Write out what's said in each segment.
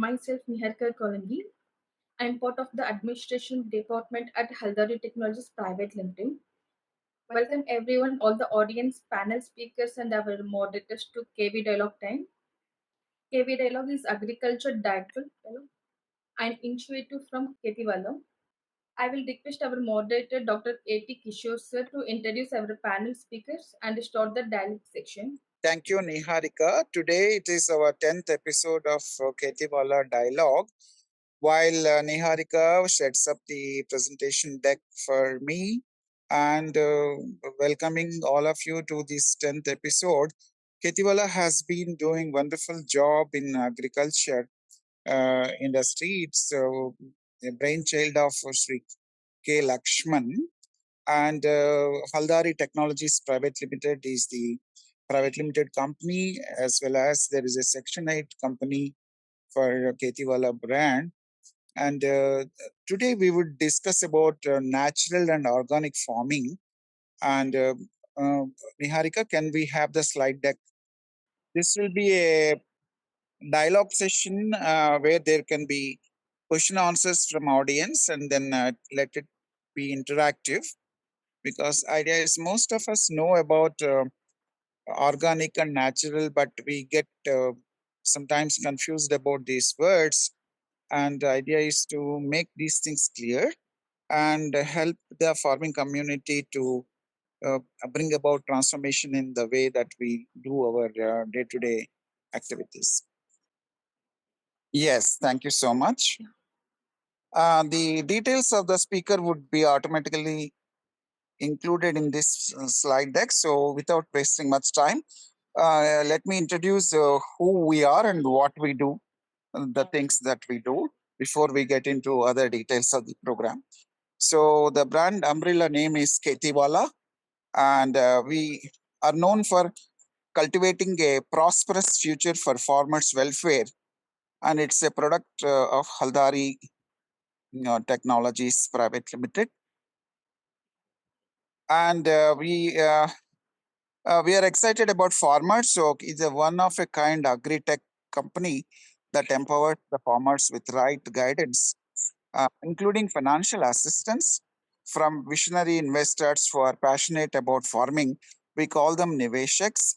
myself Niharika Kolangi. I am part of the administration department at Haldari Technologies Private Limited. Welcome everyone, all the audience, panel speakers, and our moderators to KV Dialogue Time. KV Dialogue is agriculture dialogue and initiative from KhetiValah. I will request our moderator Dr. AT Kishore sir to introduce our panel speakers and start the dialogue section. Thank you, Niharika. Today it is our 10th episode of KhetiValah Dialogue. While Niharika sets up the presentation deck for me and welcoming all of you to this 10th episode, KhetiValah has been doing wonderful job in agriculture industry. It's a brainchild of Shri K. Lakshman, and Haldari Technologies Private Limited is the private limited company, as well as there is a Section 8 company for KhetiValah brand. And today we would discuss about natural and organic farming. And Niharika, can we have the slide deck? This will be a dialogue session where there can be question answers from audience, and then let it be interactive, because idea is most of us know about organic and natural, but we get sometimes confused about these words, and the idea is to make these things clear and help the farming community to bring about transformation in the way that we do our day-to-day activities. Yes, thank you so much. The details of the speaker would be automatically included in this slide deck. So without wasting much time, let me introduce who we are and what we do, the things that we do, before we get into other details of the program. So the brand umbrella name is KhetiValah, and we are known for cultivating a prosperous future for farmers' welfare. And it's a product of Haldari Technologies Private Limited. And we are excited about farmers. So it's a one of a kind agri-tech company that empowers the farmers with right guidance, including financial assistance from visionary investors who are passionate about farming. We call them Niveshaks.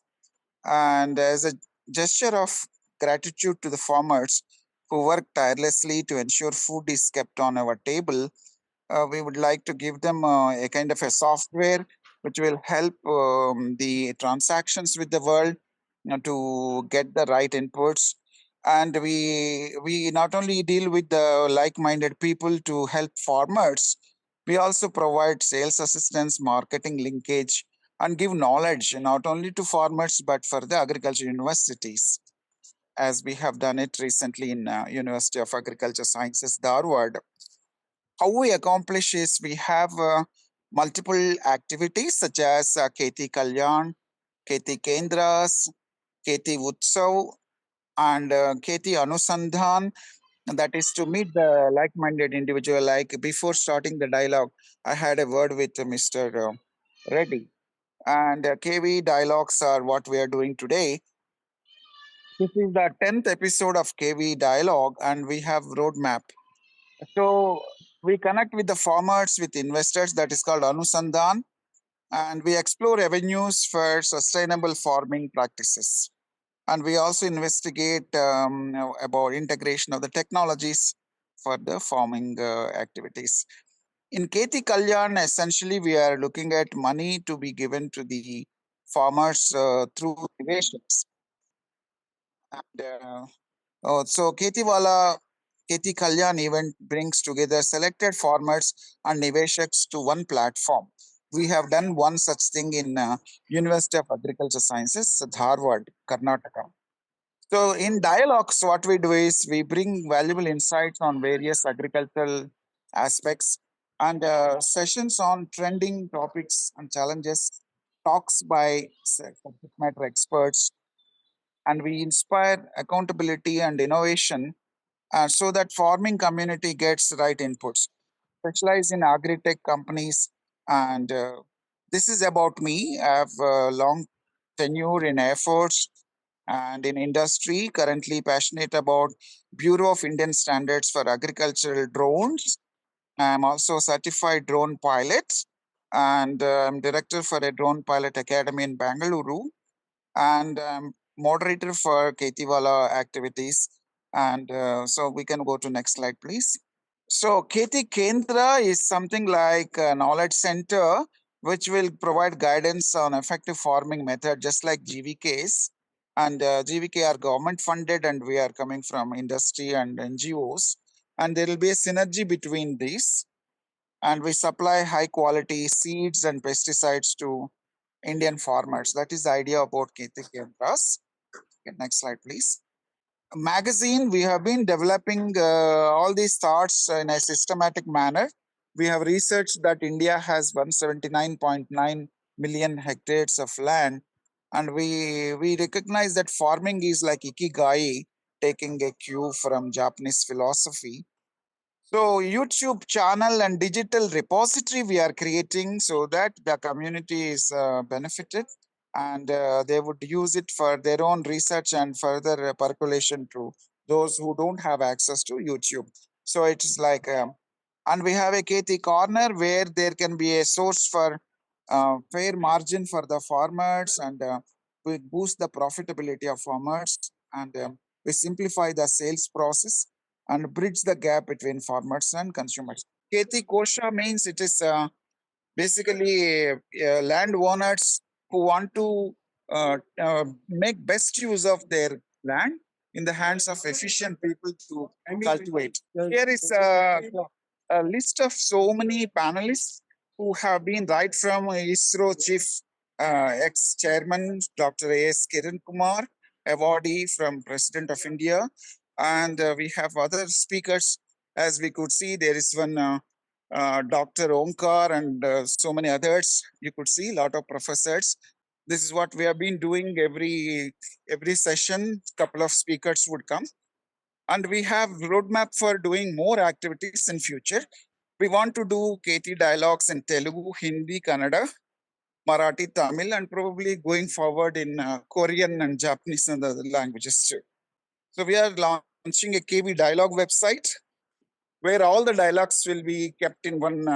And as a gesture of gratitude to the farmers who work tirelessly to ensure food is kept on our table, we would like to give them a kind of a software which will help the transactions with the world to get the right inputs. And we not only deal with the like-minded people to help farmers, we also provide sales assistance, marketing linkage, and give knowledge not only to farmers but for the agriculture universities, as we have done it recently in University of Agriculture Sciences, Dharwad. How we accomplish is we have multiple activities such as Kheti Kalyan, Kheti Kendras, Kheti Utsav, and Kheti Anusandhan. And that is to meet the like-minded individual. Like before starting the dialogue, I had a word with Mr. Reddy. And KV dialogues are what we are doing today. This is the 10th episode of KV dialogue, and we have roadmap. So we connect with the farmers, with investors, that is called Anusandhan, and we explore avenues for sustainable farming practices. And we also investigate about integration of the technologies for the farming activities. In Kheti Kalyan, essentially, we are looking at money to be given to the farmers through innovations. And so KhetiValah Kheti Kalyan event brings together selected farmers and Niveshaks to one platform. We have done one such thing in University of Agriculture Sciences, Dharwad, Karnataka. So in dialogues, what we do is we bring valuable insights on various agricultural aspects, and sessions on trending topics and challenges, talks by subject matter experts, and we inspire accountability and innovation so that farming community gets right inputs. Specialize in agri-tech companies, and this is about me. I have long tenure in Air Force, And in industry, currently passionate about Bureau of Indian Standards for Agricultural Drones. I'm also certified drone pilot, and I'm director for a drone pilot academy in Bangalore, and moderator for KhetiValah activities. And so we can go to next slide, please. So Kheti Kendra is something like a knowledge center which will provide guidance on effective farming method, just like GVKs. And GVK are government funded, and we are coming from industry and NGOs. And there will be a synergy between these. And we supply high quality seeds and pesticides to Indian farmers. That is the idea about Kheti Kendras. Okay, next slide, please. Magazine, we have been developing all these thoughts in a systematic manner. We have researched that India has 179.9 million hectares of land, and we recognize that farming is like ikigai, taking a cue from Japanese philosophy. So YouTube channel and digital repository we are creating so that the community is benefited, and they would use it for their own research and further percolation to those who don't have access to YouTube. So it's like, and we have a KT corner where there can be a source for fair margin for the farmers, and we boost the profitability of farmers, and we simplify the sales process and bridge the gap between farmers and consumers. Keti Kosha means it is basically landowners who want to make best use of their land in the hands of efficient people to cultivate. Here is a list of so many panelists who have been right from ISRO chief ex-chairman Dr. A.S. Kiran Kumar, awardee from President of India, and we have other speakers. As we could see, there is one Dr. Omkar and so many others. You could see a lot of professors. This is what we have been doing every session. Couple of speakers would come, and we have roadmap for doing more activities in future. We want to do KT dialogues in Telugu, Hindi, Kannada, Marathi, Tamil, and probably going forward in Korean and Japanese and other languages too. So we are launching a KB dialogue website where all the dialogues will be kept in one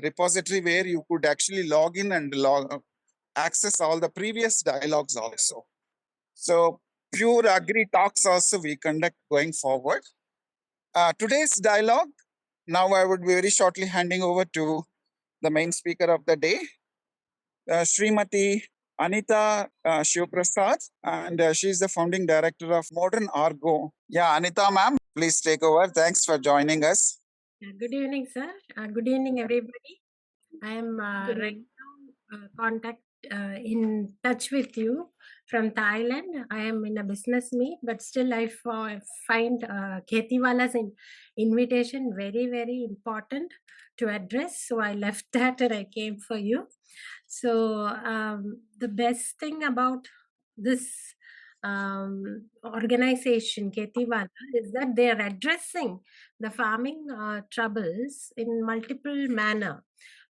repository where you could actually log in and access all the previous dialogues also. So pure agri talks also we conduct going forward. Today's dialogue, now I would be very shortly handing over to the main speaker of the day, Srimati Anitha Sivaprasad, and she is the founding director of Modernagro. Yeah, Anitha ma'am, please take over. Thanks for joining us. Good evening, sir. Good evening, everybody. I am Good right evening. now in touch with you from Thailand. I am in a business meet, but still I find KhetiValah's invitation very, very important to address. So I left that and I came for you. So the best thing about this organization, KhetiValah, is that they are addressing the farming troubles in multiple manner,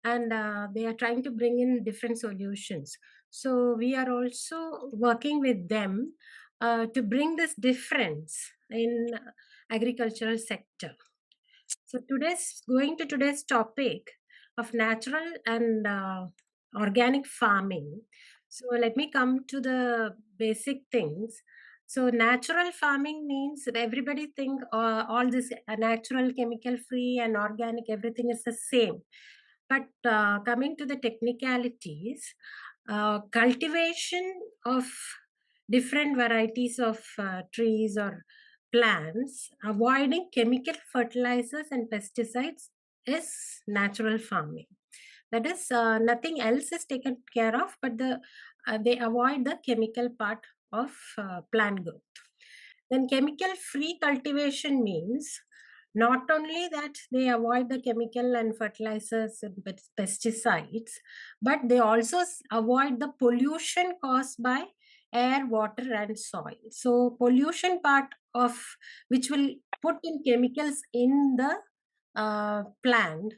and they are trying to bring in different solutions. So we are also working with them to bring this difference in agricultural sector. So today's topic of natural and organic farming. So let me come to the basic things. So natural farming means that everybody think all this natural, chemical free and organic, everything is the same. But coming to the technicalities, cultivation of different varieties of trees or plants, avoiding chemical fertilizers and pesticides is natural farming. That is, nothing else is taken care of, but they avoid the chemical part of plant growth. Then chemical free cultivation means not only that they avoid the chemical and fertilizers and pesticides, but they also avoid the pollution caused by air, water, and soil. So pollution part of which will put in chemicals in the plant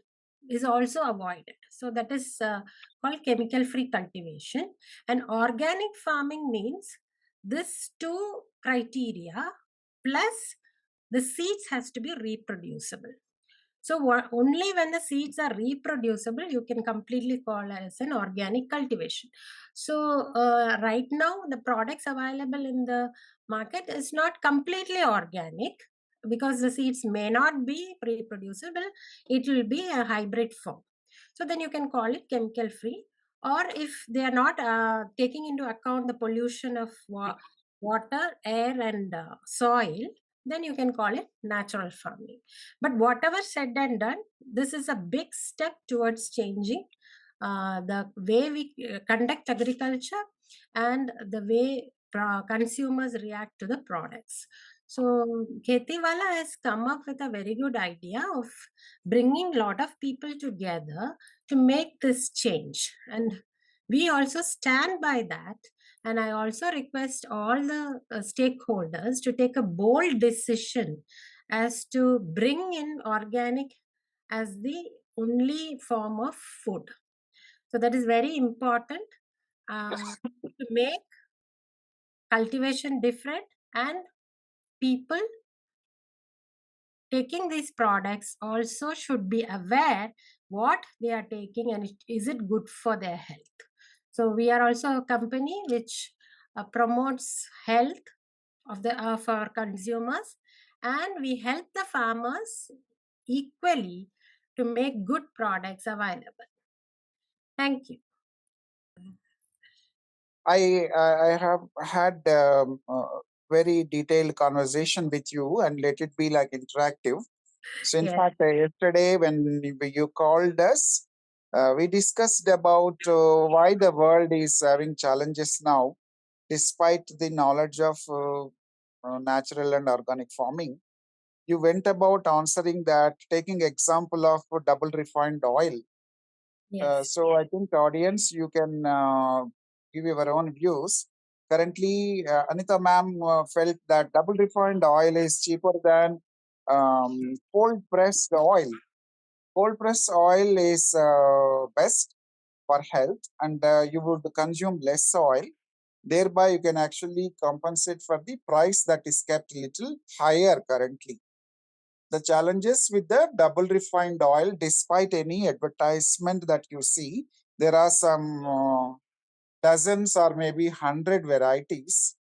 is also avoided. So that is called chemical free cultivation. And organic farming means this two criteria plus the seeds has to be reproducible. So only when the seeds are reproducible, you can completely call as an organic cultivation. So right now, the products available in the market is not completely organic because the seeds may not be reproducible. It will be a hybrid form. So then you can call it chemical free. Or if they are not taking into account the pollution of water, air, and soil, then you can call it natural farming. But whatever said and done, this is a big step towards changing the way we conduct agriculture and the way consumers react to the products. So KhetiValah has come up with a very good idea of bringing a lot of people together to make this change, and we also stand by that. And I also request all the stakeholders to take a bold decision as to bring in organic as the only form of food. So that is very important to make cultivation different, and people taking these products also should be aware what they are taking and is it good for their health. So we are also a company which promotes health of our consumers, and we help the farmers equally to make good products available. Thank you. I have had very detailed conversation with you, and let it be like interactive. So, in Yeah. fact, yesterday when you called us, we discussed about why the world is having challenges now, despite the knowledge of natural and organic farming. You went about answering that, taking example of double refined oil. Yes. So I think audience, you can give your own views. Currently, Anita ma'am felt that double refined oil is cheaper than cold pressed oil. Cold pressed oil is best for health, and you would consume less oil. Thereby, you can actually compensate for the price that is kept little higher currently. The challenges with the double refined oil, despite any advertisement that you see, there are some dozens or maybe 100 varieties.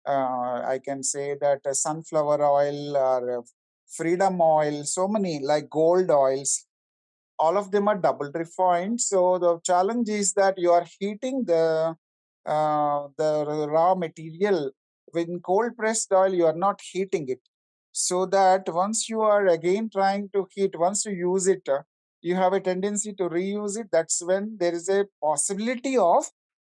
I can say that sunflower oil or freedom oil, so many like gold oils, all of them are double refined. So the challenge is that you are heating the raw material. When cold pressed oil, you are not heating it. So that once you are again trying to heat, once you use it, you have a tendency to reuse it. That's when there is a possibility of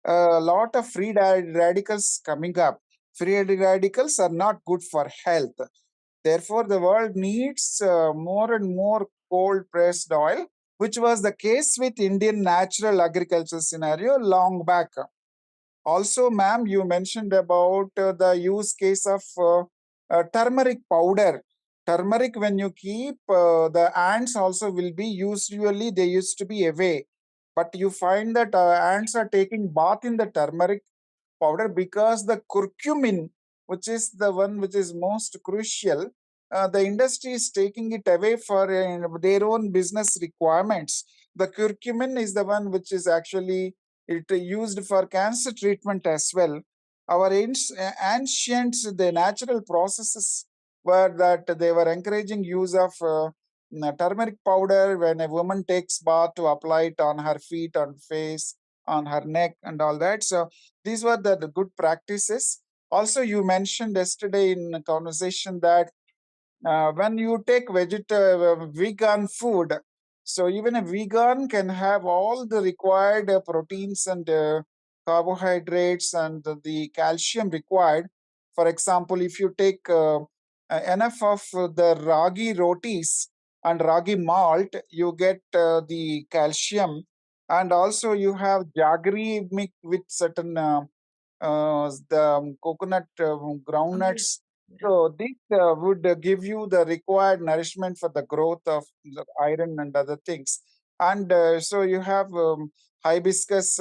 a lot of free radicals coming up. Free radicals are not good for health. Therefore, the world needs more and more cold pressed oil, which was the case with Indian natural agriculture scenario long back. Also, ma'am, you mentioned about the use case of turmeric powder. Turmeric, when you keep, the ants also will be usually they used to be away, but you find that ants are taking bath in the turmeric powder because the curcumin, which is the one which is most crucial, the industry is taking it away for their own business requirements. The curcumin is the one which is actually it used for cancer treatment as well. Our ancients, the natural processes were that they were encouraging use of turmeric powder when a woman takes bath to apply it on her feet, on face, on her neck, and all that. So these were the good practices. Also, you mentioned yesterday in a conversation that when you take vegan food, so even a vegan can have all the required proteins and carbohydrates and the calcium required. For example, if you take enough of the ragi rotis and ragi malt, you get the calcium, and also you have jaggery mixed with certain the coconut groundnuts. So this would give you the required nourishment for the growth of the iron and other things. And so you have hibiscus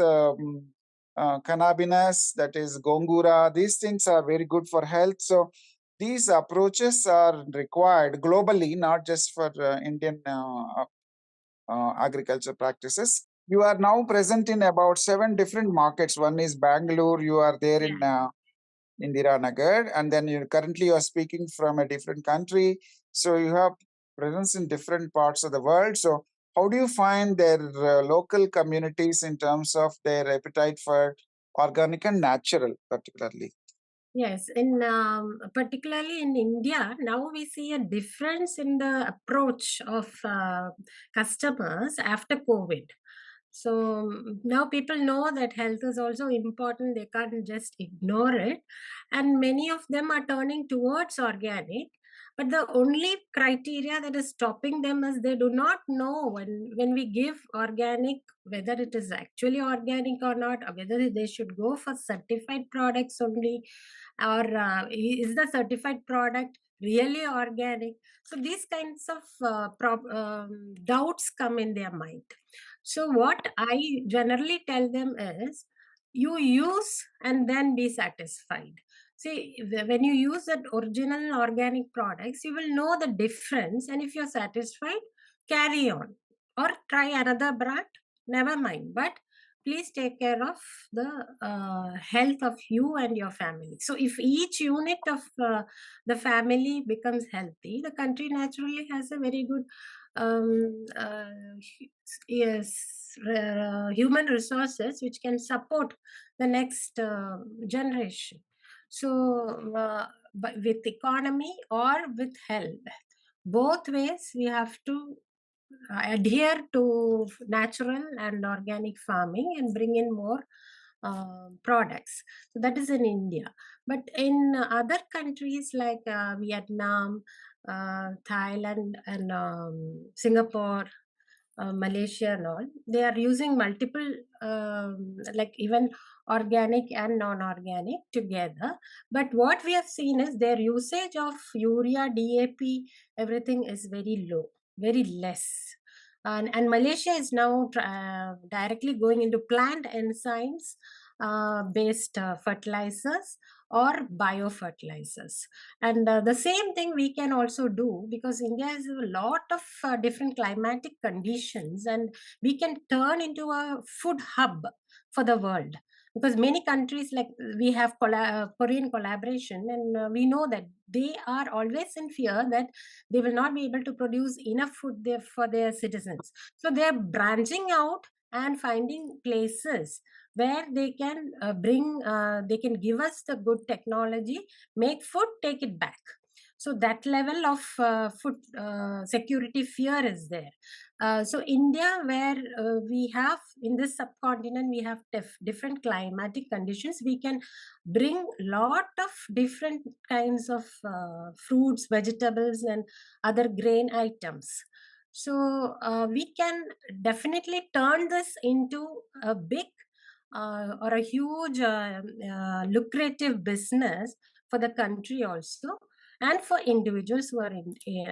cannabis, that is gongura. These things are very good for health. So these approaches are required globally, not just for Indian agriculture practices. You are now present in about 7 different markets. One is Bangalore. You are there Yeah. in Indira Nagar, and then you are speaking from a different country. So you have presence in different parts of the world. So how do you find their local communities in terms of their appetite for organic and natural, particularly? Yes, in particularly in India, now we see a difference in the approach of customers after COVID. So now people know that health is also important. They can't just ignore it, and many of them are turning towards organic. But the only criteria that is stopping them is they do not know when we give organic whether it is actually organic or not, or whether they should go for certified products only, or is the certified product really organic. So these kinds of doubts come in their mind. So what I generally tell them is, you use and then be satisfied. See, when you use that original organic products, you will know the difference, and if you're satisfied, carry on, or try another brand, never mind, but please take care of the health of you and your family. So if each unit of the family becomes healthy, the country naturally has a very good um, uh, yes, human resources which can support the next generation. So but with economy or with health, both ways we have to adhere to natural and organic farming and bring in more products. So that is in India. But in other countries like Vietnam, Thailand, and Singapore, Malaysia, and all, they are using multiple, like even organic and non organic together. But what we have seen is their usage of urea, DAP, everything is very low, very less. And Malaysia is now directly going into plant enzymes based fertilizers or biofertilizers. And the same thing we can also do, because India has a lot of different climatic conditions, and we can turn into a food hub for the world. Because many countries, like we have Korean collaboration, and we know that they are always in fear that they will not be able to produce enough food there for their citizens. So they are branching out and finding places where they can they can give us the good technology, make food, take it back. So that level of food security fear is there. So India, where we have in this subcontinent, we have different climatic conditions, we can bring lot of different kinds of fruits, vegetables, and other grain items. So we can definitely turn this into a big or a huge lucrative business for the country also, and for individuals who are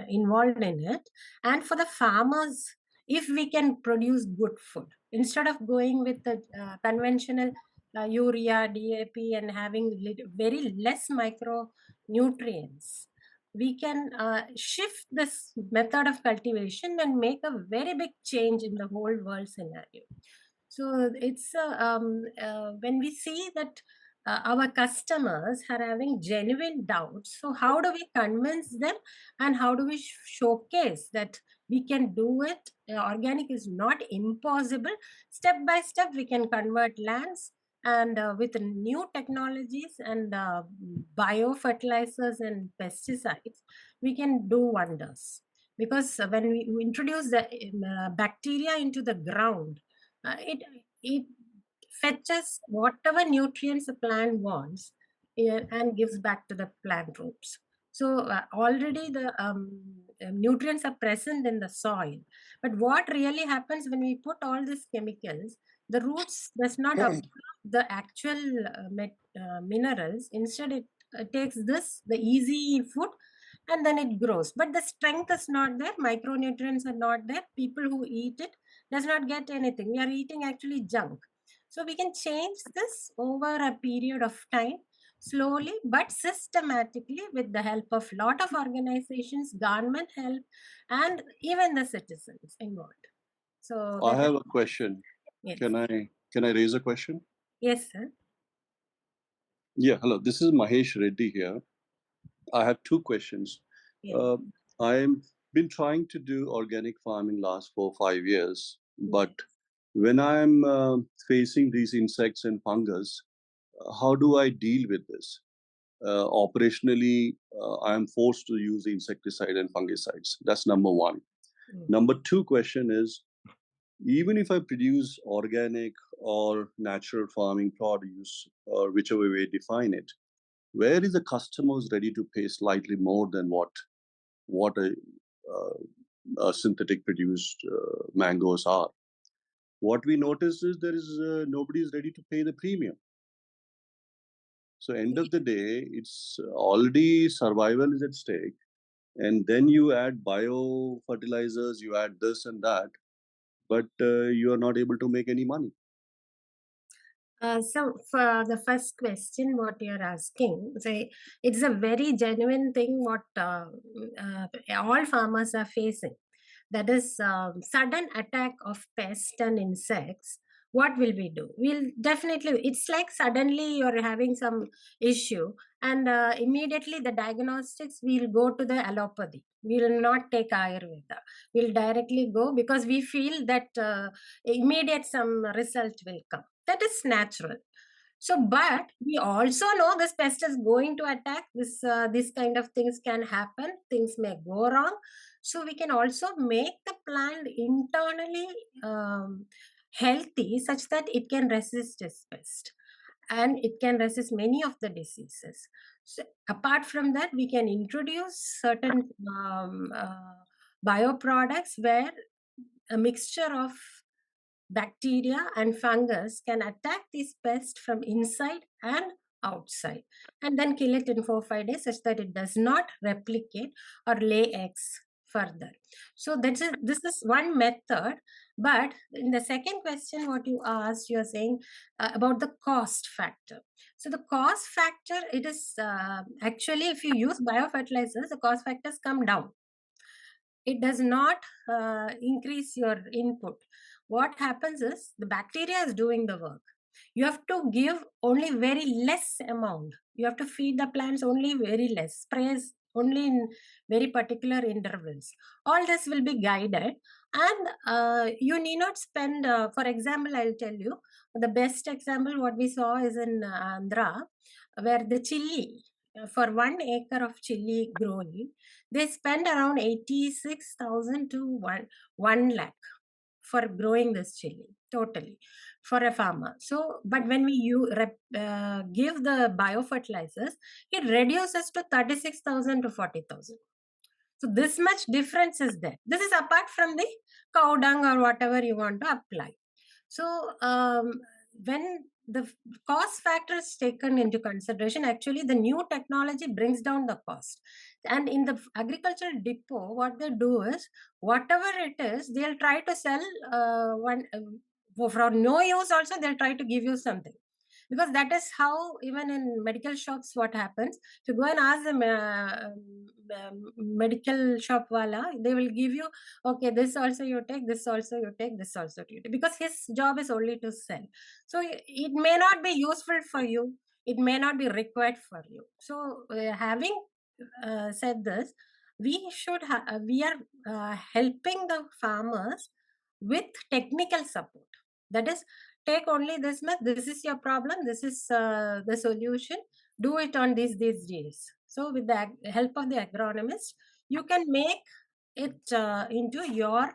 involved in it, and for the farmers, if we can produce good food instead of going with the conventional urea, DAP, and having very less micronutrients. We can shift this method of cultivation and make a very big change in the whole world scenario. So it's when we see that our customers are having genuine doubts, so how do we convince them, and how do we showcase that we can do it? Organic is not impossible. Step by step, we can convert lands, and with new technologies and biofertilizers and pesticides, we can do wonders. Because when we introduce the bacteria into the ground, it fetches whatever nutrients the plant wants, and gives back to the plant roots. So already the nutrients are present in the soil. But what really happens when we put all these chemicals, the roots does not absorb the actual minerals. Instead, it takes this the easy food, and then it grows, but the strength is not there, micronutrients are not there, people who eat it does not get anything. We are eating actually junk. So we can change this over a period of time, slowly but systematically, with the help of lot of organizations, government help, and even the citizens involved. So I that is, have a question. yes, Can I raise a question? yes, sir. Yeah, hello. This is Mahesh Reddy here. I have two questions. Yes. I've been trying to do organic farming last 4 or 5 years, but Yes. when I'm facing these insects and fungus, how do I deal with this? Operationally, I am forced to use insecticide and fungicides. That's number one. Mm. Number two question is, even if I produce organic or natural farming produce, or whichever way you define it, where is the customers ready to pay slightly more than what a synthetic produced mangoes are? What we notice is there is nobody is ready to pay the premium. So end of the day, it's already survival is at stake, and then you add bio fertilizers, you add this and that, but you are not able to make any money. So for the first question, what you're asking, say it's a very genuine thing what all farmers are facing. That is sudden attack of pests and insects. What will we do? We'll definitely. It's like suddenly you're having some issue, and immediately the diagnostics we'll go to the allopathy. We will not take Ayurveda. We'll directly go because we feel that immediate some result will come. That is natural. So but we also know this pest is going to attack this kind of things can happen, things may go wrong. So we can also make the plant internally healthy such that it can resist this pest and it can resist many of the diseases. So apart from that, we can introduce certain bioproducts where a mixture of bacteria and fungus can attack this pest from inside and outside and then kill it in 4 or 5 days such that it does not replicate or lay eggs further. So this is one method. But in the second question what you asked, you're saying about the cost factor. So the cost factor, it is actually if you use biofertilizers, the cost factors come down. It does not increase your input. What happens is the bacteria is doing the work. You have to give only very less amount. You have to feed the plants only very less, sprays only in very particular intervals. All this will be guided, and you need not spend. For example, I'll tell you the best example. What we saw is in Andhra, where the chili, for 1 acre of chili growing, they spend around 86,000 to 1 lakh for growing this chili totally for a farmer. So, but when give the biofertilizers, it reduces to 36,000 to 40,000. So this much difference is there. This is apart from the cow dung or whatever you want to apply. So when the cost factor is taken into consideration, actually the new technology brings down the cost. And in the agricultural depot, what they do is whatever it is, they'll try to sell for no use. Also, they'll try to give you something, because that is how even in medical shops what happens. If you go and ask the medical shop wala, they will give you, okay, this also you take, this also you take, this also you take, because his job is only to sell. So it may not be useful for you, it may not be required for you. So having said this, we are helping the farmers with technical support. That is, take only this much, this is your problem, this is the solution, do it on these days. So with the help of the agronomist, you can make it into your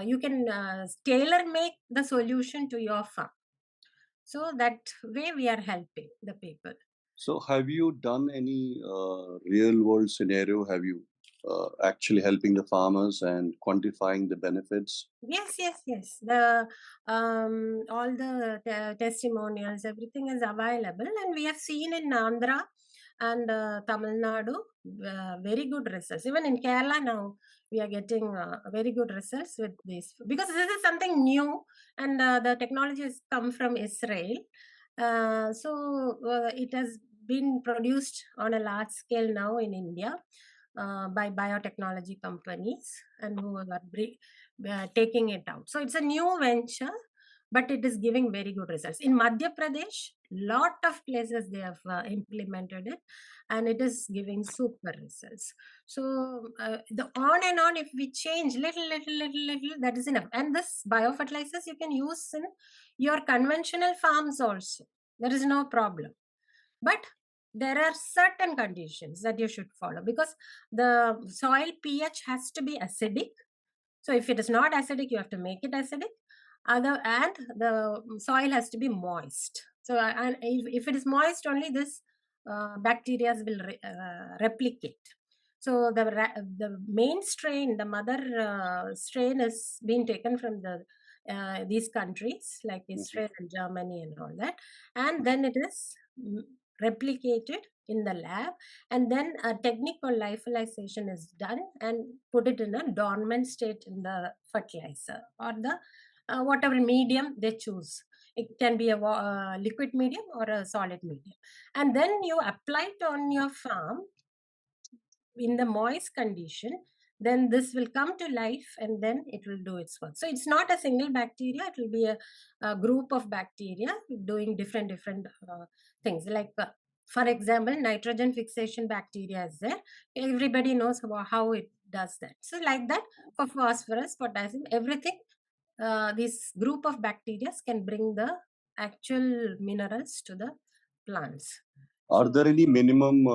you can tailor make the solution to your farm. So that way we are helping the people. So have you done any real world scenario? Have you actually helping the farmers and quantifying the benefits? Yes. The all the testimonials, everything is available, and we have seen in Andhra and Tamil Nadu, very good results. Even in Kerala now, we are getting very good results with this, because this is something new, and the technology has come from Israel. So it has been produced on a large scale now in India by biotechnology companies, and who are taking it out. So it's a new venture, but it is giving very good results. In Madhya Pradesh, lot of places they have implemented it, and it is giving super results. So the on and on, if we change little, that is enough. And this biofertilizers you can use in your conventional farms also. There is no problem. But there are certain conditions that you should follow, because the soil pH has to be acidic. So if it is not acidic, you have to make it acidic. And the soil has to be moist. So and if it is moist, only this bacteria will replicate. So the main strain, the mother strain, is being taken from the these countries like Israel and Germany and all that, and then it is replicated in the lab, and then a technical lyophilization is done and put it in a dormant state in the fertilizer or the whatever medium they choose. It can be a liquid medium or a solid medium, and then you apply it on your farm in the moist condition. Then this will come to life, and then it will do its work. So it's not a single bacteria, it will be a group of bacteria doing different things. Like for example, nitrogen fixation bacteria is there. Everybody knows how it does that. So like that, for phosphorus, potassium, everything, this group of bacteria can bring the actual minerals to the plants. Are there any minimum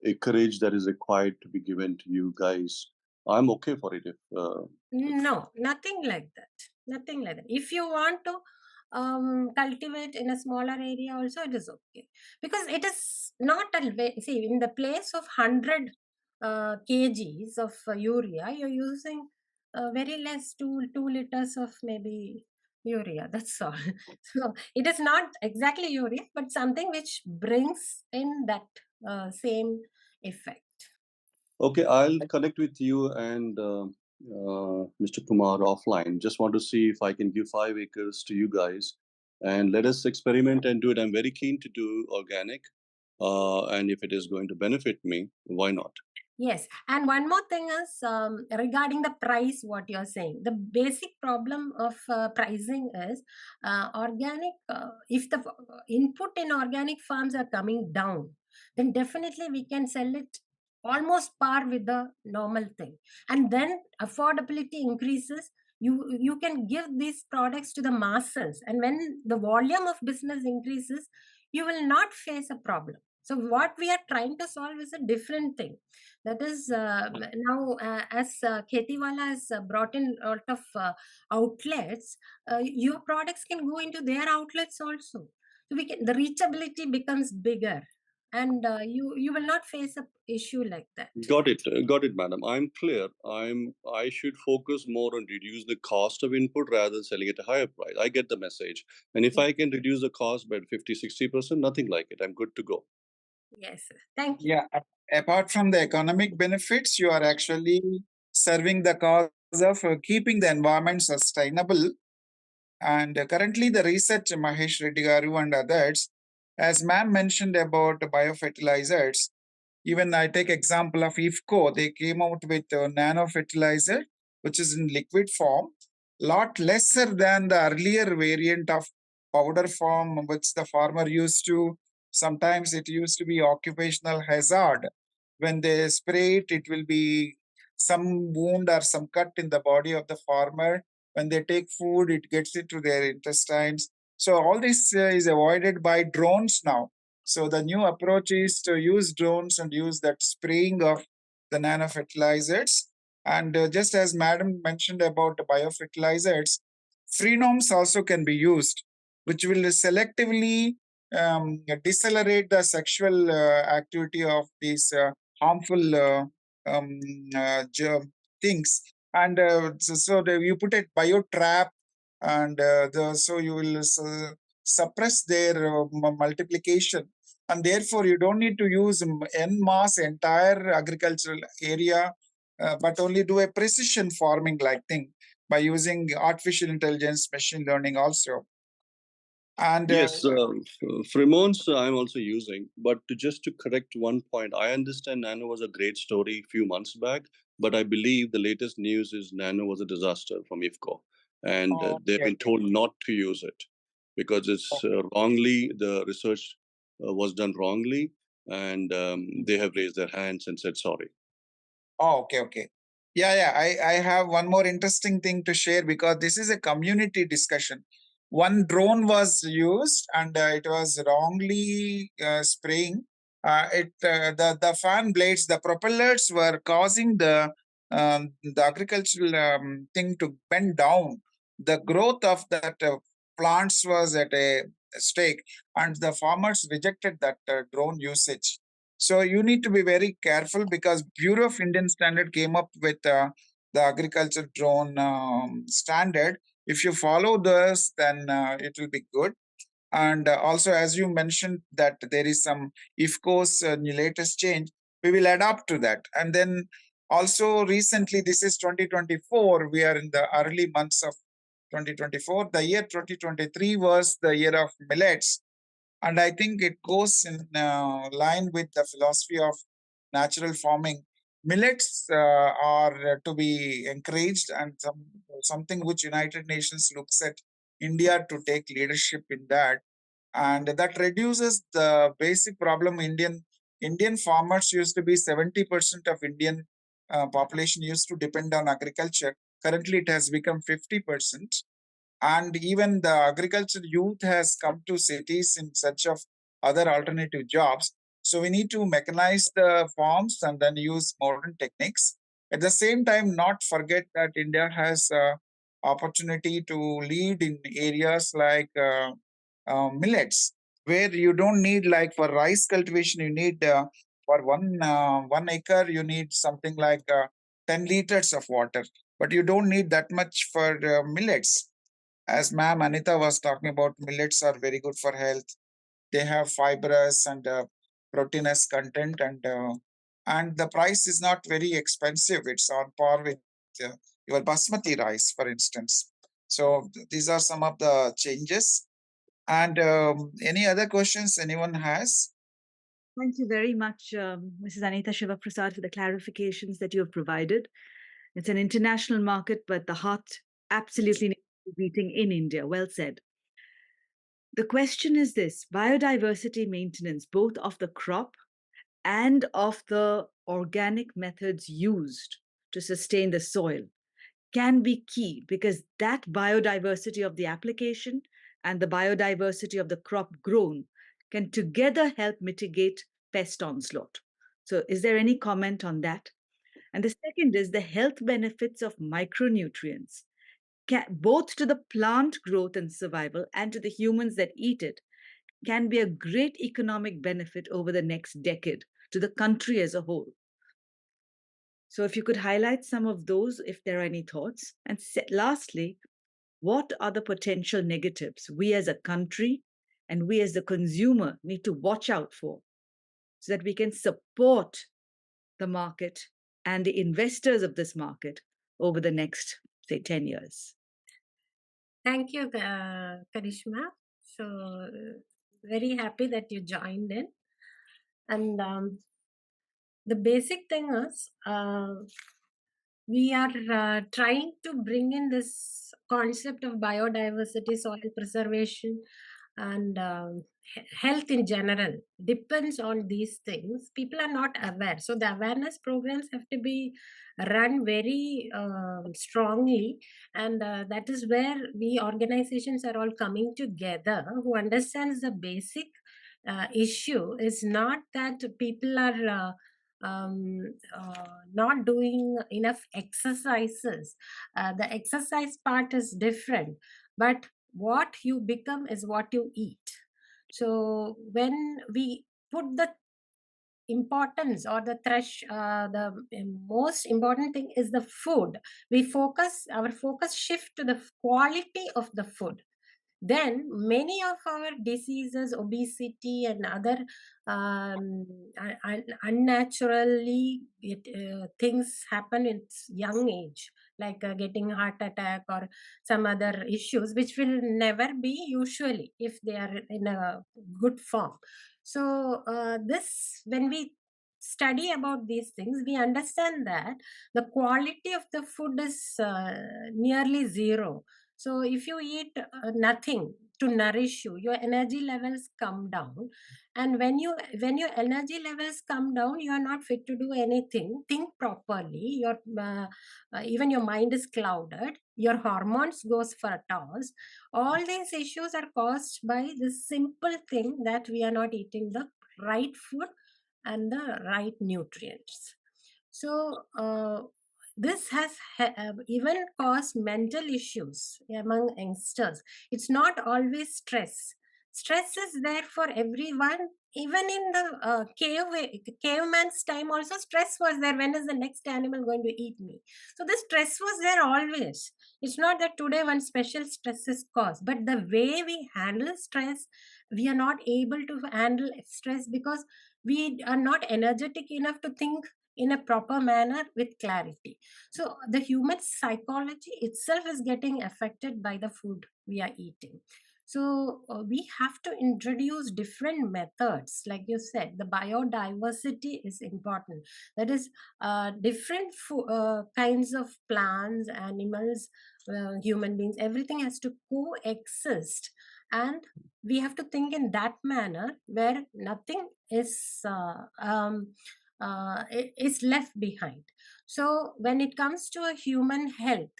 acreage that is required to be given to you guys? I'm okay for it. No, nothing like that. Nothing like that. If you want to cultivate in a smaller area also, it is okay, because it is not see, in the place of 100 kgs of urea, you're using very less, 2 liters of maybe urea, that's all. So it is not exactly urea, but something which brings in that same effect. Okay, I'll connect with you and Mr. Kumar offline. Just want to see if I can give 5 acres to you guys, and let us experiment and do it. I'm very keen to do organic, and if it is going to benefit me, why not? Yes, and one more thing is regarding the price, what you're saying. The basic problem of pricing is organic. If the input in organic farms are coming down, then definitely we can sell it almost par with the normal thing, and then affordability increases. You can give these products to the masses, and when the volume of business increases, you will not face a problem. So what we are trying to solve is a different thing. That is now, as KhetiValah has brought in a lot of outlets, your products can go into their outlets also. So the reachability becomes bigger, and you will not face a issue like that. Got it, madam. I'm clear. I should focus more on reduce the cost of input rather than selling at a higher price. I get the message, and if I can reduce the cost by 50-60%, nothing like it. I'm good to go. Yes, sir. Thank you. Yeah, apart from the economic benefits, you are actually serving the cause of keeping the environment sustainable. And currently, the research, Mahesh Reddy Garu and others, as ma'am mentioned about biofertilizers, even I take example of IFCO, they came out with a nano fertilizer, which is in liquid form, lot lesser than the earlier variant of powder form, which the farmer used to. Sometimes it used to be occupational hazard. When they spray it, it will be some wound or some cut in the body of the farmer. When they take food, it gets into their intestines. So all this is avoided by drones now. So the new approach is to use drones and use that spraying of the nano fertilizers. And just as Madam mentioned about the biofertilizers, phenoms also can be used, which will selectively decelerate the sexual activity of these harmful things. And you put a bio trap, and so you will suppress their multiplication. and therefore you don't need to use en masse entire agricultural area, but only do a precision farming like thing by using artificial intelligence, machine learning also. And Yes, pheromones I'm also using, but just to correct one point, I understand Nano was a great story a few months back, but I believe the latest news is Nano was a disaster from IFCO, and they've been told not to use it because it's wrongly, the research was done wrongly, and they have raised their hands and said sorry. Oh, okay. Yeah. I have one more interesting thing to share because this is a community discussion. One drone was used and it was wrongly spraying. The fan blades, the propellers were causing the agricultural thing to bend down. The growth of that plants was at a stake, and the farmers rejected that drone usage. So you need to be very careful because Bureau of Indian Standard came up with the agriculture drone standard. If you follow this, then it will be good. And also, as you mentioned, that there is some IFCO's latest change, we will adapt to that. And then also recently, this is 2024. We are in the early months of 2024. The year 2023 was the year of millets, and I think it goes in line with the philosophy of natural farming. Millets are to be encouraged, and something which United Nations looks at India to take leadership in that, and that reduces the basic problem. Indian farmers used to be 70% of Indian population used to depend on agriculture. Currently, it has become 50%, and even the agriculture youth has come to cities in search of other alternative jobs. So we need to mechanize the farms and then use modern techniques. At the same time, not forget that India has opportunity to lead in areas like millets, where you don't need, like for rice cultivation, you need for 1 acre you need something like 10 liters of water, but you don't need that much for millets. As ma'am Anita was talking about, millets are very good for health. They have fibrous and proteinous content, and the price is not very expensive. It's on par with your basmati rice, for instance. So these are some of the changes. And any other questions anyone has? Thank you very much, Mrs. Anitha Sivaprasad, for the clarifications that you have provided. It's an international market, but the heart absolutely needs to be beating in India. Well said. The question is this: biodiversity maintenance, both of the crop and of the organic methods used to sustain the soil, can be key, because that biodiversity of the application and the biodiversity of the crop grown can together help mitigate pest onslaught. So, is there any comment on that? And the second is the health benefits of micronutrients, both to the plant growth and survival and to the humans that eat it, can be a great economic benefit over the next decade to the country as a whole. So, if you could highlight some of those, if there are any thoughts. And lastly, what are the potential negatives we as a country and we as the consumer need to watch out for so that we can support the market and the investors of this market over the next, say, 10 years? Thank you, Karishma. So, very happy that you joined in. And the basic thing is, we are trying to bring in this concept of biodiversity, soil preservation, and health in general depends on these things. People are not aware, so the awareness programs have to be run very strongly, and that is where we organizations are all coming together who understands the basic issue is not that people are not doing enough exercises. The exercise part is different, but what you become is what you eat. So when we put the importance or the most important thing is the food, our focus shift to the quality of the food. then many of our diseases, obesity and other unnaturally things happen in young age, like getting heart attack or some other issues, which will never be usually if they are in a good form. So this, when we study about these things, we understand that the quality of the food is nearly zero. So if you eat nothing to nourish you, your energy levels come down. And when your energy levels come down, you are not fit to do anything, think properly. Your even your mind is clouded. Your hormones goes for a toss. All these issues are caused by this simple thing that we are not eating the right food and the right nutrients. So this has even caused mental issues among youngsters. It's not always stress. Stress is there for everyone. Even in the caveman's time also, stress was there. When is the next animal going to eat me? So the stress was there always. It's not that today one special stress is caused, but the way we handle stress, we are not able to handle stress because we are not energetic enough to think in a proper manner with clarity. So the human psychology itself is getting affected by the food we are eating. So we have to introduce different methods. Like you said, the biodiversity is important. That is, different kinds of plants, animals, human beings, everything has to coexist. And we have to think in that manner where nothing is left behind. So when it comes to a human health,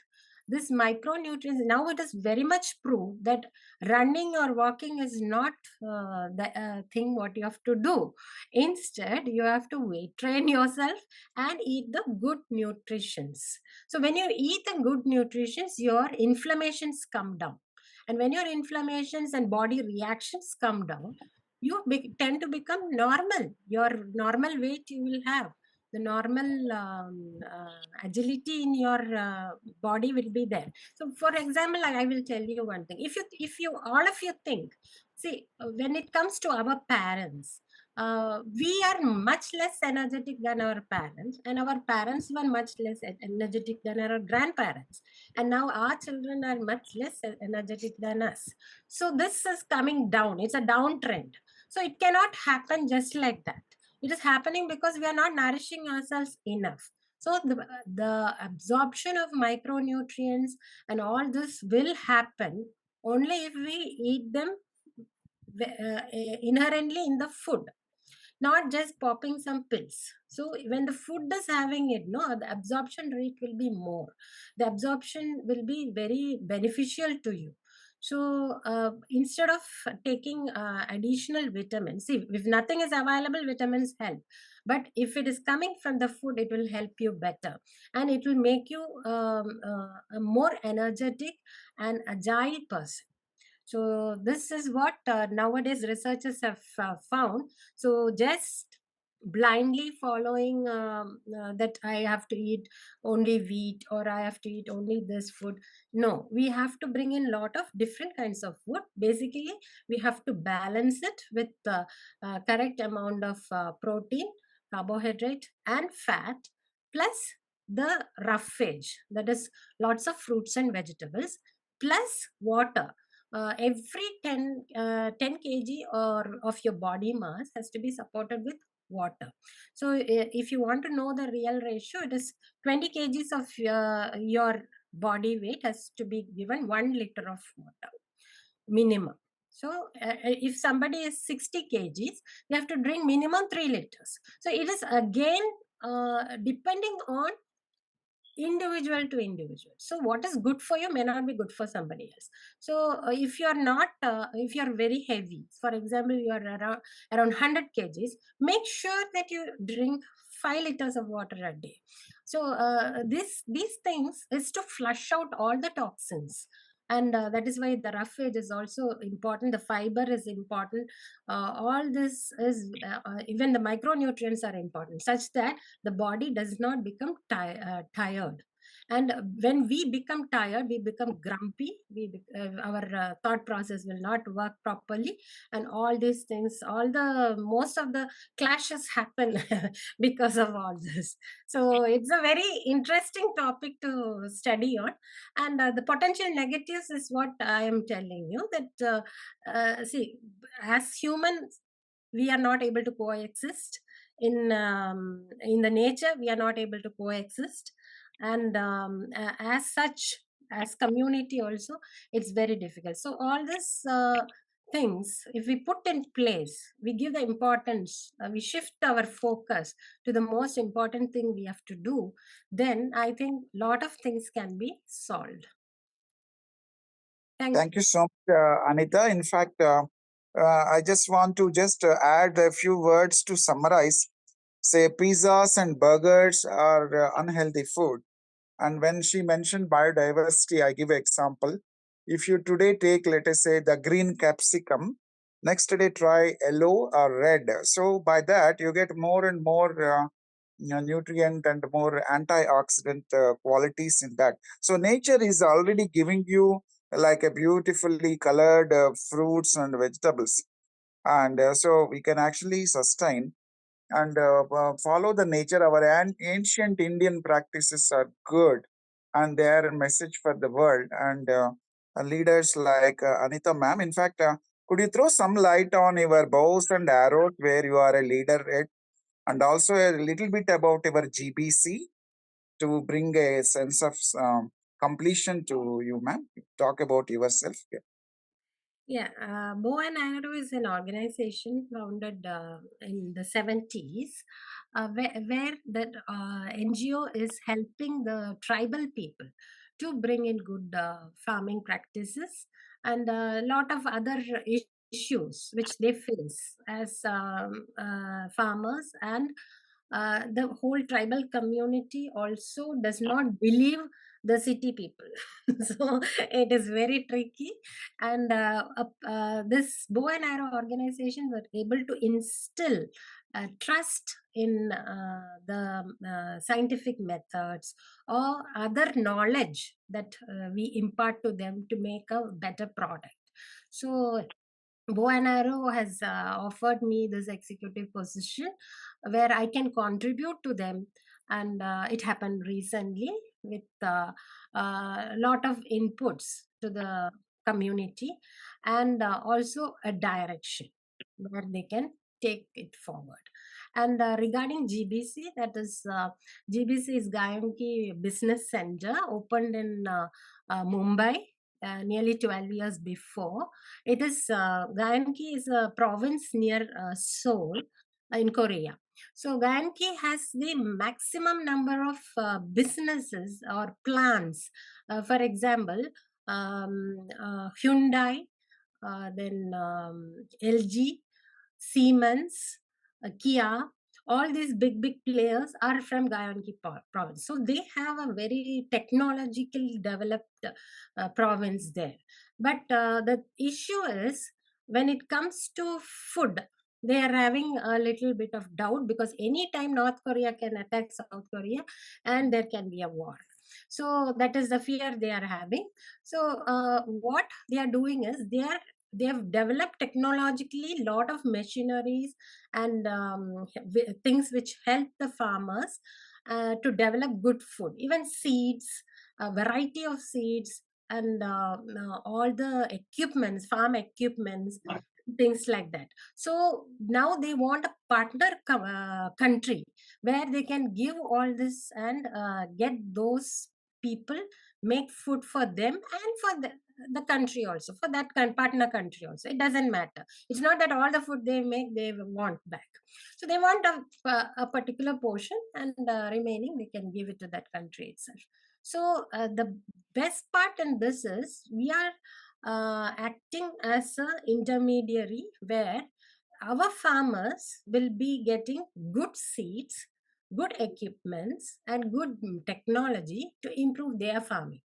this micronutrients, now it is very much proved that running or walking is not the thing what you have to do. Instead, you have to weight train yourself and eat the good nutritions. So when you eat the good nutritions, your inflammations come down. And when your inflammations and body reactions come down, you tend to become normal. Your normal weight you will have, the normal agility in your body will be there. So for example, I will tell you one thing. If you all of you think, see, when it comes to our parents, we are much less energetic than our parents, and our parents were much less energetic than our grandparents, and now our children are much less energetic than us. So this is coming down. It's a downtrend. So it cannot happen just like that. It is happening because we are not nourishing ourselves enough. So the absorption of micronutrients and all this will happen only if we eat them inherently in the food, not just popping some pills. So when the food is having it, no, the absorption rate will be more. The absorption will be very beneficial to you. So instead of taking additional vitamins, see, if nothing is available, vitamins help. But if it is coming from the food, it will help you better, and it will make you a more energetic and agile person. So this is what nowadays researchers have found. So just blindly following that I have to eat only wheat or I have to eat only this food. No, we have to bring in lot of different kinds of food. Basically, we have to balance it with the correct amount of protein, carbohydrate, and fat, plus the roughage. That is lots of fruits and vegetables, plus water. Every 10 kg or of your body mass has to be supported with water. So if you want to know the real ratio, it is 20 kgs of your body weight has to be given 1 liter of water minimum. So if somebody is 60 kgs, they have to drink minimum 3 liters. So it is again depending on individual to individual. So what is good for you may not be good for somebody else. So if you are not if you are very heavy, for example, you are around 100 kgs, make sure that you drink 5 liters of water a day. So these things is to flush out all the toxins, and that is why the roughage is also important. The fiber is important. All this is even the micronutrients are important, such that the body does not become tired. And when we become tired, we become grumpy, our thought process will not work properly, and all these things, most of the clashes happen because of all this. So it's a very interesting topic to study on. And the potential negatives is what I am telling you, that see, as humans, we are not able to coexist in the nature. We are not able to coexist, and as such, as community also, it's very difficult. So all this things, if we put in place, we give the importance, we shift our focus to the most important thing we have to do, then I think lot of things can be solved. Thank Thank you. you so much, Anita. In fact, I just want to add a few words to summarize. Say, pizzas and burgers are unhealthy food. And when she mentioned biodiversity, I give an example. If you today take, let us say, the green capsicum, next day try yellow or red. So by that, you get more and more nutrient and more antioxidant qualities in that. So nature is already giving you like a beautifully colored fruits and vegetables. And so we can actually sustain and follow the nature. Our ancient Indian practices are good, and they are a message for the world. And leaders like Anita ma'am, in fact, could you throw some light on your bows and arrows where you are a leader at, and also a little bit about your GBC to bring a sense of completion to you, ma'am? Talk about yourself. Yeah. Yeah, Bow and Arrow is an organization founded in the 70s, where that NGO is helping the tribal people to bring in good farming practices and a lot of other issues which they face as farmers. And the whole tribal community also does not believe the city people. So it is very tricky. And this bow and arrow organization were able to instill trust in the scientific methods or other knowledge that we impart to them to make a better product. So Bow and Arrow has offered me this executive position where I can contribute to them, and it happened recently with a lot of inputs to the community, and also a direction where they can take it forward. And regarding GBC, that is GBC is Gayanki Business Center, opened in Mumbai nearly 12 years before. It is Gayanki is a province near Seoul in Korea. So Gayanki has the maximum number of businesses or plants. For example, Hyundai, then LG, Siemens, Kia, all these big players are from Gayanki province. So they have a very technologically developed province there. But the issue is when it comes to food, they are having a little bit of doubt because anytime North Korea can attack South Korea and there can be a war. So that is the fear they are having. So what they are doing is they have developed technologically lot of machineries and things which help the farmers to develop good food, even seeds, a variety of seeds, and all the equipments, farm equipments, things like that. So now they want a partner country where they can give all this and get those people, make food for them and for the country also, for that partner country also. It doesn't matter. It's not that all the food they make they want back. So they want a particular portion, and remaining they can give it to that country itself. So the best part in this is we are acting as an intermediary where our farmers will be getting good seeds, good equipments, and good technology to improve their farming.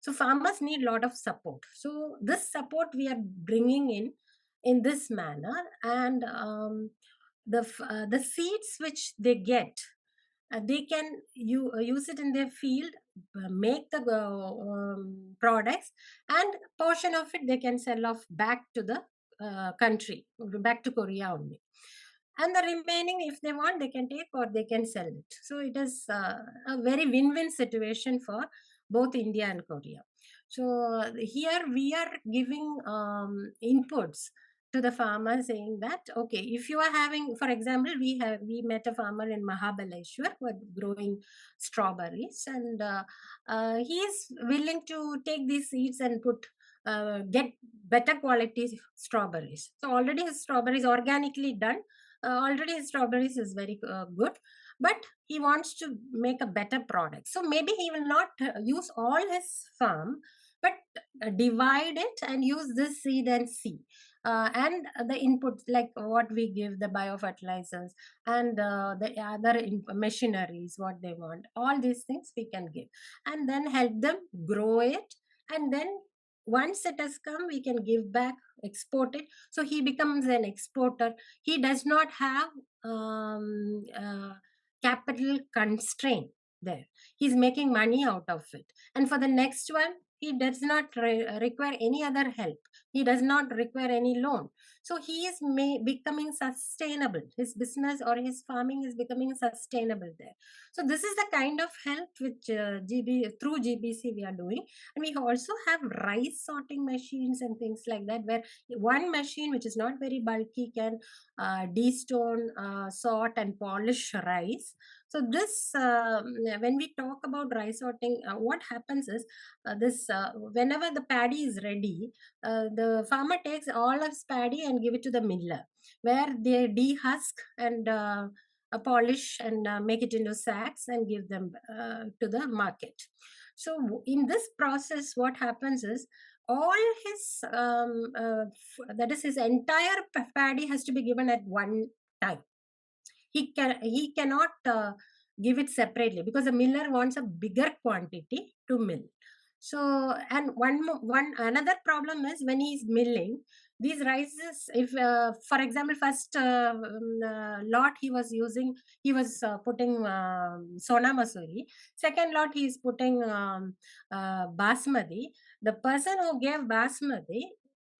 So farmers need a lot of support. So this support we are bringing in this manner, and the seeds which they get, they can use it in their field. make the products, and portion of it they can sell off back to the country, back to Korea only. And the remaining, if they want, they can take or they can sell it. So it is a very win-win situation for both India and Korea. So here we are giving inputs to the farmer, saying that, okay, if you are having, for example, we met a farmer in Mahabaleshwar who are growing strawberries, and he is willing to take these seeds and put get better quality strawberries. So already his strawberries organically done, already his strawberries is very good, but he wants to make a better product. So maybe he will not use all his farm, but divide it and use this seed and see. And the inputs like what we give, the biofertilizers and the other machineries, what they want, all these things we can give, and then help them grow it. And then once it has come, we can give back, export it. So he becomes an exporter. He does not have capital constraint there. He's making money out of it, and for the next one he does not require any other help. He does not require any loan. So he is becoming sustainable. His business or his farming is becoming sustainable there. So this is the kind of help which through GBC we are doing. And we also have rice sorting machines and things like that, where one machine which is not very bulky can de-stone, sort and polish rice. So this, when we talk about rice sorting, what happens is this whenever the paddy is ready, the farmer takes all of his paddy and give it to the miller, where they dehusk and polish and make it into sacks and give them to the market. So in this process, what happens is all his that is his entire paddy has to be given at one time. He cannot give it separately, because the miller wants a bigger quantity to mill. So, and one another problem is when he's milling these rices, if for example first lot he was using, he was putting sona masuri, second lot he is putting basmati. The person who gave basmati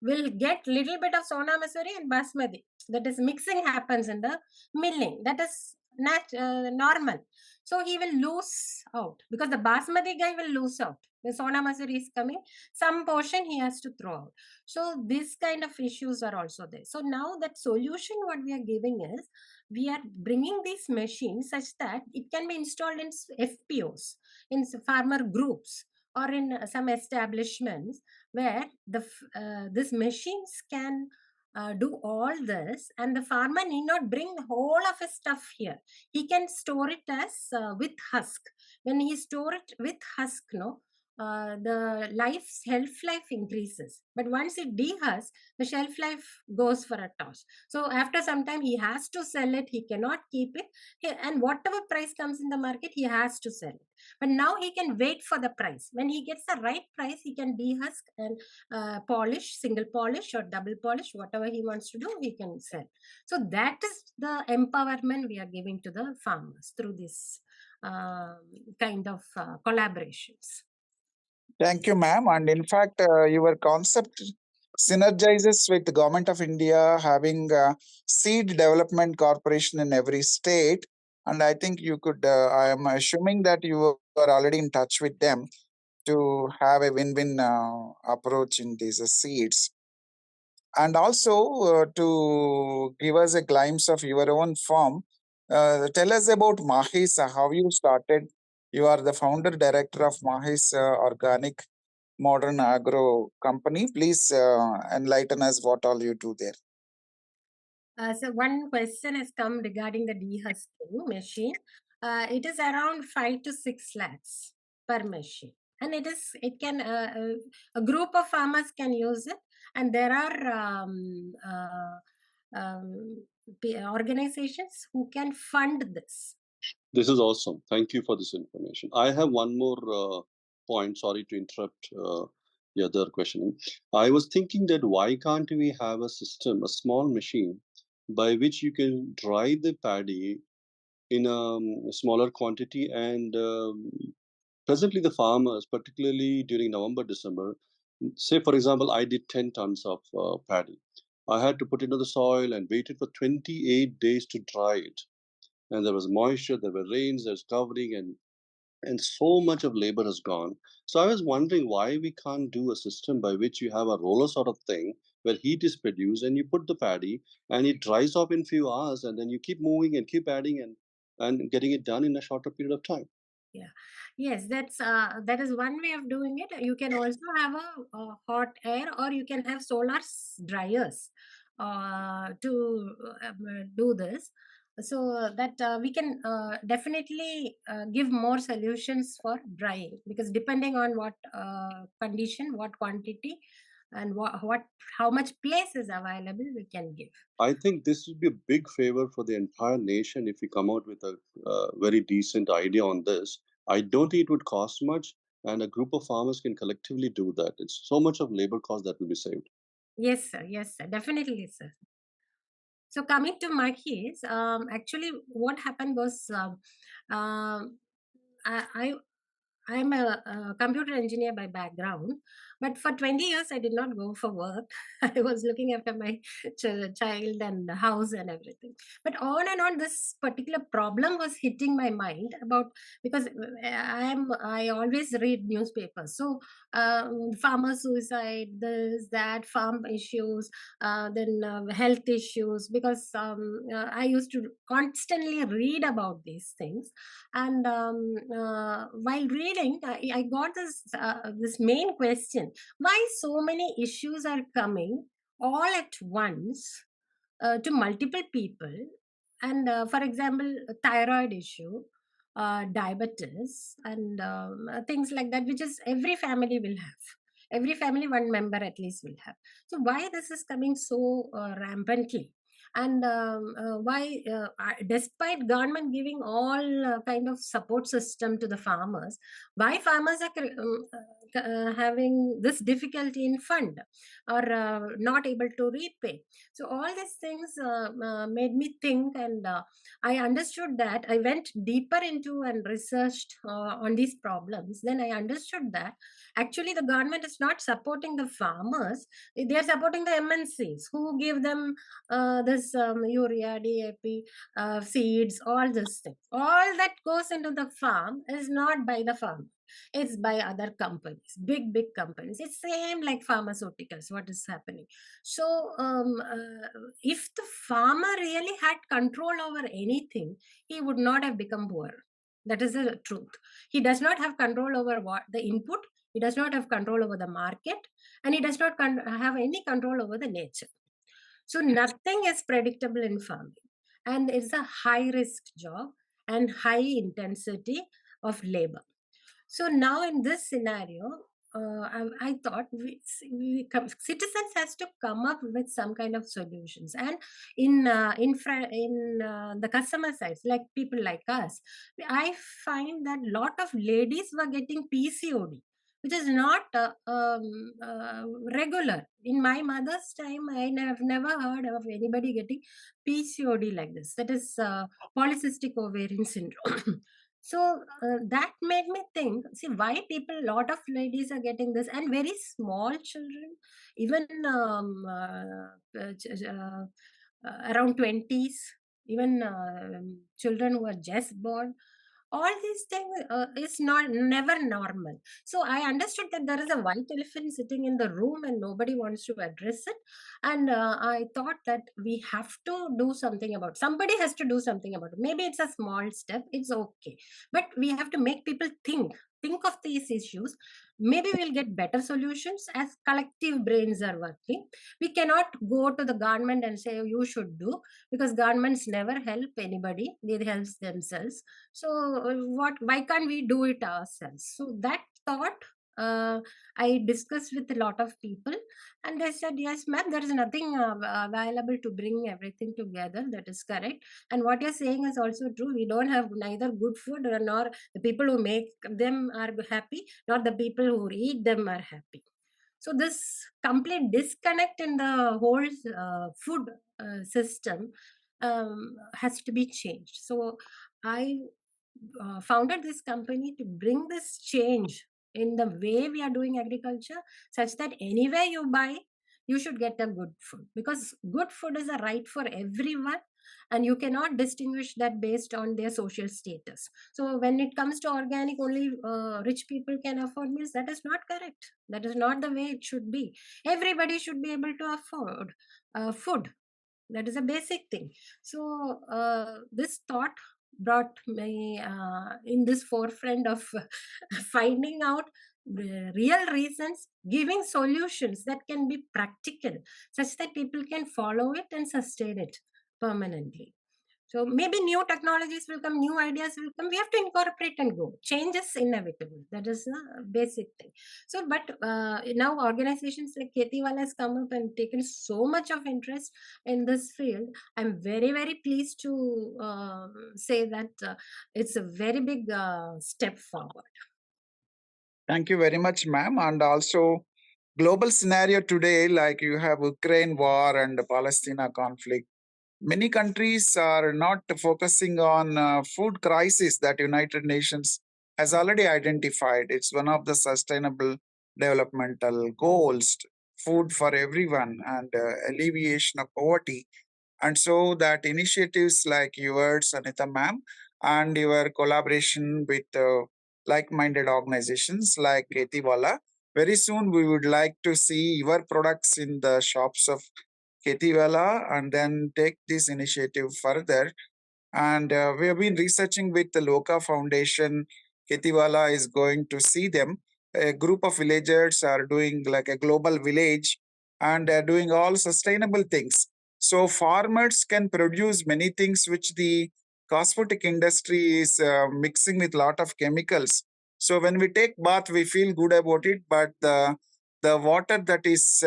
will get little bit of sona masuri and basmati. That is, mixing happens in the milling. That is normal. So he will lose out, because the basmati guy will lose out. The sona masuri is coming, some portion he has to throw out. So this kind of issues are also there. So now that solution what we are giving is, we are bringing these machines such that it can be installed in FPOs, in farmer groups, or in some establishments, where these machines can do all this, and the farmer need not bring whole of his stuff here. He can store it as with husk. When he store it with husk, no, the shelf life increases. But once it dehusks, the shelf life goes for a toss. So after some time he has to sell it. He cannot keep it. And whatever price comes in the market, he has to sell it. But now he can wait for the price. When he gets the right price, he can dehusk and polish, single polish or double polish, whatever he wants to do, he can sell. So that is the empowerment we are giving to the farmers through this kind of collaborations. Thank you, ma'am. And in fact, your concept synergizes with the Government of India having seed development corporation in every state. And I think you could, I am assuming that you are already in touch with them to have a win-win approach in these seeds. And also to give us a glimpse of your own farm, tell us about Mahis, how you started. You are the founder director of Mahis Organic Modernagro company. Please enlighten us what all you do there. So one question has come regarding the dehusking machine. It is around 5 to 6 lakhs per machine, and it can a group of farmers can use it, and there are organizations who can fund this. This is awesome. Thank you for this information. I have one more point. Sorry to interrupt the other question. I was thinking that why can't we have a system, a small machine, by which you can dry the paddy in a smaller quantity and presently the farmers, particularly during November, December, say for example, I did 10 tons of paddy. I had to put it into the soil and waited for 28 days to dry it. And there was moisture, there were rains, there's covering, and so much of labor has gone. So I was wondering why we can't do a system by which you have a roller sort of thing where heat is produced and you put the paddy and it dries off in few hours and then you keep moving and keep adding and getting it done in a shorter period of time. Yeah, yes, that is one way of doing it. You can also have a hot air, or you can have dryers to do this. So that we can definitely give more solutions for drying, because depending on what condition, what quantity, and what how much place is available, we can give. I think this would be a big favor for the entire nation if we come out with a very decent idea on this. I don't think it would cost much, and a group of farmers can collectively do that. It's so much of labor cost that will be saved. Yes, sir. Yes, sir. Definitely, sir. So coming to my case, actually, what happened was, I I'm a computer engineer by background, but for 20 years I did not go for work. I was looking after my child and the house and everything. But on and on, this particular problem was hitting my mind about, because I always read newspapers. So farmer suicide, this, that, farm issues, then health issues, because I used to constantly read about these things. And while reading, I got this main question: why so many issues are coming all at once to multiple people? And for example, thyroid issue, diabetes, and things like that, which is every family will have. Every family, one member at least will have. So why this is coming so rampantly? And why, despite government giving all kind of support system to the farmers, why farmers are having this difficulty in fund, or not able to repay? So all these things made me think, and I understood that. I went deeper into and researched on these problems. Then I understood that actually the government is not supporting the farmers, they are supporting the MNCs who give them this urea, DAP, seeds, all these things. All that goes into the farm is not by the farm. It's by other companies, big companies. It's same like pharmaceuticals. What is happening? So, if the farmer really had control over anything, he would not have become poor. That is the truth. He does not have control over what the input. He does not have control over the market, and he does not have any control over the nature. So nothing is predictable in farming, and it's a high risk job and high intensity of labor. So now in this scenario, I thought citizens has to come up with some kind of solutions. And in the customer sides, like people like us, I find that lot of ladies were getting PCOD, which is not regular. In my mother's time, I have never heard of anybody getting PCOD like this. That is polycystic ovarian syndrome. So that made me think, see, why people, lot of ladies are getting this, and very small children, even around 20s, even children who are just born. All these things is not never normal. So I understood that there is a white elephant sitting in the room and nobody wants to address it. And I thought that we have to do something about, somebody has to do something about it. Maybe it's a small step, it's okay, but we have to make people think of these issues. Maybe we'll get better solutions as collective brains are working. We cannot go to the government and say, "Oh, you should do," because governments never help anybody, they help themselves. So what, why can't we do it ourselves? So that thought, uh, I discussed with a lot of people, and they said, "Yes, ma'am, there is nothing available to bring everything together." That is correct. And what you're saying is also true. We don't have neither good food, nor the people who make them are happy, nor the people who eat them are happy. So this complete disconnect in the whole food system has to be changed. So I founded this company to bring this change in the way we are doing agriculture, such that anywhere you buy, you should get a good food, because good food is a right for everyone, and you cannot distinguish that based on their social status. So when it comes to organic, only rich people can afford meals. That is not correct. That is not the way it should be. Everybody should be able to afford food. That is a basic thing. So this thought brought me in this forefront of finding out the real reasons, giving solutions that can be practical, such that people can follow it and sustain it permanently. So maybe new technologies will come, new ideas will come. We have to incorporate and go. Change is inevitable. That is a basic thing. So, but now organizations like KhetiValah has come up and taken so much of interest in this field. I'm very, very pleased to say that it's a very big step forward. Thank you very much, ma'am. And also, global scenario today, like you have Ukraine war and the Palestine conflict. Many countries are not focusing on food crisis that United Nations has already identified. It's one of the sustainable developmental goals, food for everyone and alleviation of poverty. And so that initiatives like yours, Anita ma'am, and your collaboration with like-minded organizations like KhetiValah, very soon we would like to see your products in the shops of KhetiValah and then take this initiative further. And we have been researching with the Loka Foundation. KhetiValah is going to see them. A group of villagers are doing like a global village and doing all sustainable things. So farmers can produce many things which the cosmetic industry is mixing with lot of chemicals. So when we take bath, we feel good about it, but the water that is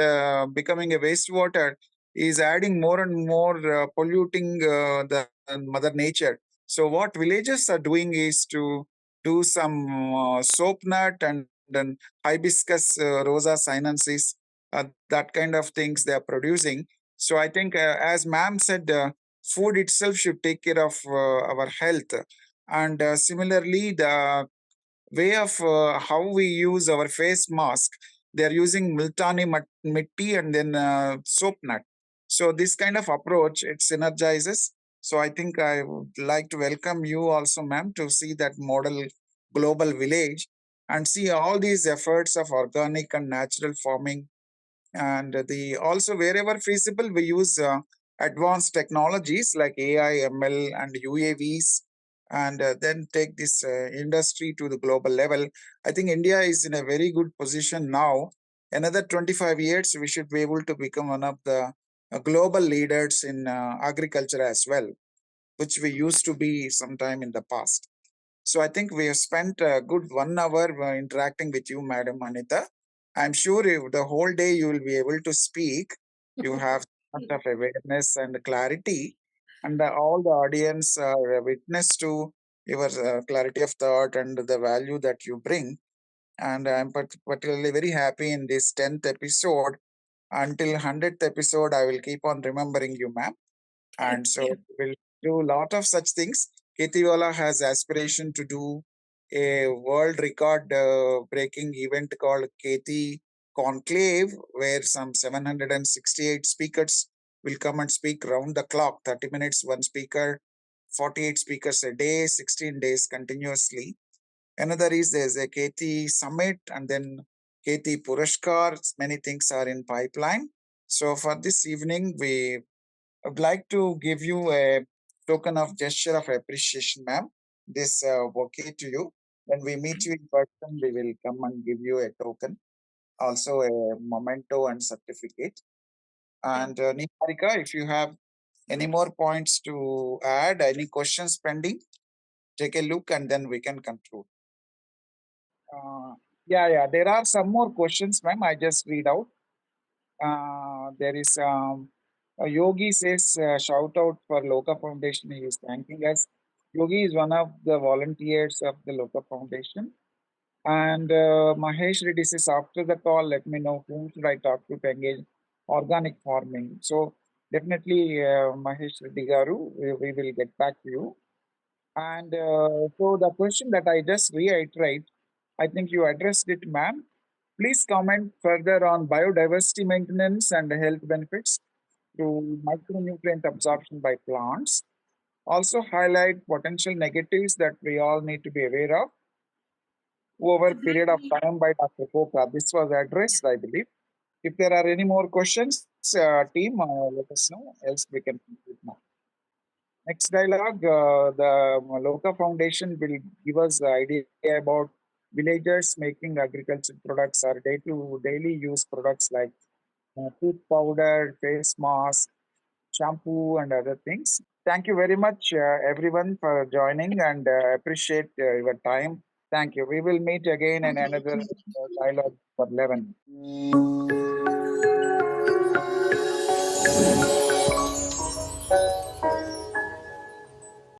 becoming a wastewater is adding more and more polluting the mother nature. So what villagers are doing is to do some soap nut and then hibiscus rosa sinensis, that kind of things they are producing. So I think, as ma'am said, food itself should take care of our health. And similarly, the way of how we use our face mask, they are using multani mitti and then soap nut. So this kind of approach, it synergizes. So I think I would like to welcome you also, ma'am, to see that model global village and see all these efforts of organic and natural farming. And the also wherever feasible we use advanced technologies like AI, ML and UAVs, and then take this industry to the global level. I think India is in a very good position now. Another 25 years we should be able to become one of the global leaders in agriculture as well, which we used to be sometime in the past. So I think we have spent a good 1 hour interacting with you, Madam Anita. I'm sure if the whole day you will be able to speak. You have much of awareness and clarity, and all the audience are a witness to your clarity of thought and the value that you bring. And I'm particularly very happy in this 10th episode. Until 100th episode, I will keep on remembering you, ma'am. And so we'll do a lot of such things. KhetiValah has aspiration to do a world record breaking event called Kheti Conclave, where some 768 speakers will come and speak round the clock, 30 minutes, one speaker, 48 speakers a day, 16 days continuously. Another is there's a Kheti Summit and then Kheti Purashkar. Many things are in pipeline. So for this evening, I would like to give you a token of gesture of appreciation, ma'am. This bouquet to you. When we meet you in person, we will come and give you a token, also a memento and certificate. And Niharika, if you have any more points to add, any questions pending, take a look and then we can conclude. Yeah, there are some more questions, ma'am. I just read out. There is a Yogi says shout out for Loka Foundation. He is thanking us. Yogi is one of the volunteers of the Loka Foundation. And Mahesh Reddy says after the call, let me know whom should I talk to engage organic farming. So definitely, Mahesh Reddy Garu, we will get back to you. And so the question that I just reiterate, I think you addressed it, ma'am. Please comment further on biodiversity maintenance and health benefits through micronutrient absorption by plants. Also highlight potential negatives that we all need to be aware of over a period of time by Dr. Popa. This was addressed, I believe. If there are any more questions, team, let us know, else we can conclude now. Next dialogue, the Loka Foundation will give us the idea about villagers making agricultural products or daily use products like tooth powder, face mask, shampoo, and other things. Thank you very much, everyone, for joining and appreciate your time. Thank you. We will meet again in another dialogue for 11.